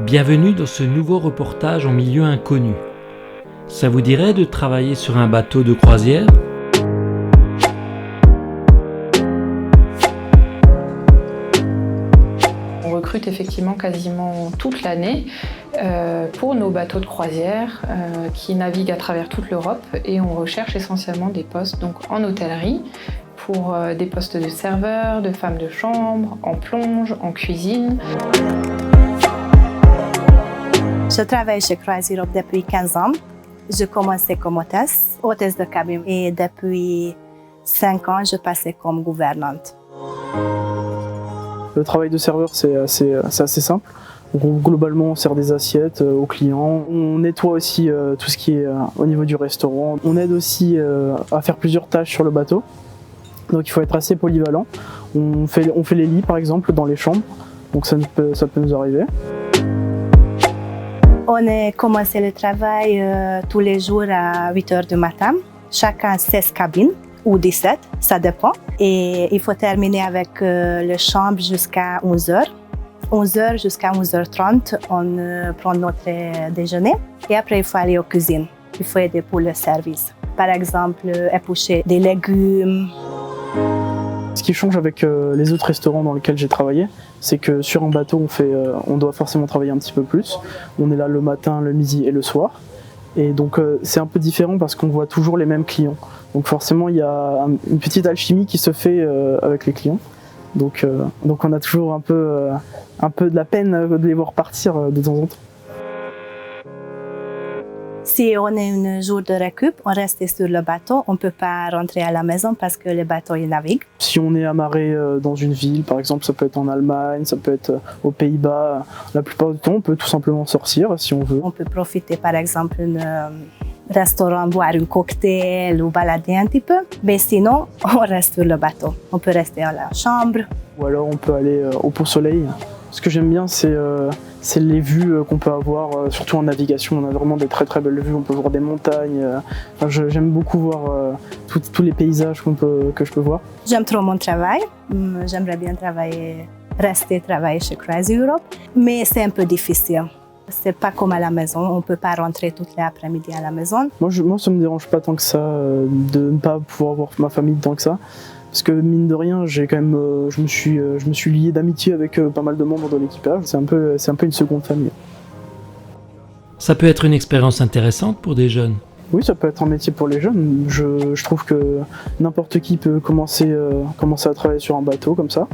Bienvenue dans ce nouveau reportage en milieu inconnu. Ça vous dirait de travailler sur un bateau de croisière ? On recrute effectivement quasiment toute l'année pour nos bateaux de croisière qui naviguent à travers toute l'Europe et on recherche essentiellement des postes donc en hôtellerie pour des postes de serveurs, de femmes de chambre, en plonge, en cuisine. Je travaille chez CroisiEurope depuis 15 ans. Je commençais comme hôtesse de cabine et depuis 5 ans, je passais comme gouvernante. Le travail de serveur, c'est assez simple. Donc, globalement, on sert des assiettes aux clients. On nettoie aussi tout ce qui est au niveau du restaurant. On aide aussi à faire plusieurs tâches sur le bateau. Donc il faut être assez polyvalent. On fait les lits par exemple dans les chambres. Donc ça peut nous arriver. On a commencé le travail tous les jours à 8 h du matin. Chacun 16 cabines ou 17, ça dépend. Et il faut terminer avec les chambres jusqu'à 11 h. 11 h jusqu'à 11h30, on prend notre déjeuner. Et après, il faut aller aux cuisines. Il faut aider pour le service. Par exemple, éplucher des légumes. Ce qui change avec les autres restaurants dans lesquels j'ai travaillé, c'est que sur un bateau, on doit forcément travailler un petit peu plus. On est là le matin, le midi et le soir. Et donc c'est un peu différent parce qu'on voit toujours les mêmes clients. Donc forcément, il y a une petite alchimie qui se fait avec les clients. Donc on a toujours un peu de la peine de les voir partir de temps en temps. Si on est un jour de récup, on reste sur le bateau, on ne peut pas rentrer à la maison parce que le bateau il navigue. Si on est amarré dans une ville, par exemple, ça peut être en Allemagne, ça peut être aux Pays-Bas, la plupart du temps, on peut tout simplement sortir si on veut. On peut profiter par exemple d'un restaurant, boire un cocktail ou balader un petit peu. Mais sinon, on reste sur le bateau. On peut rester à la chambre. Ou alors on peut aller au Pont Soleil. Ce que j'aime bien, c'est les vues qu'on peut avoir, surtout en navigation. On a vraiment des très très belles vues, on peut voir des montagnes. J'aime beaucoup voir tous les paysages que je peux voir. J'aime trop mon travail. J'aimerais bien rester travailler chez CroisiEurope, mais c'est un peu difficile. C'est pas comme à la maison, on peut pas rentrer toute l'après-midi à la maison. Moi, ça me dérange pas tant que ça de ne pas pouvoir voir ma famille tant que ça. Parce que mine de rien, je me suis lié d'amitié avec pas mal de membres de l'équipage. C'est un peu une seconde famille. Ça peut être une expérience intéressante pour des jeunes. Oui, ça peut être un métier pour les jeunes. Je trouve que n'importe qui peut commencer à travailler sur un bateau comme ça.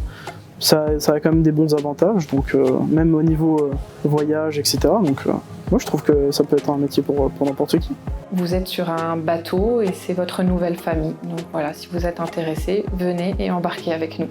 Ça a quand même des bons avantages, donc même au niveau voyage, etc. Donc moi je trouve que ça peut être un métier pour n'importe qui. Vous êtes sur un bateau et c'est votre nouvelle famille. Donc voilà, si vous êtes intéressé, venez et embarquez avec nous.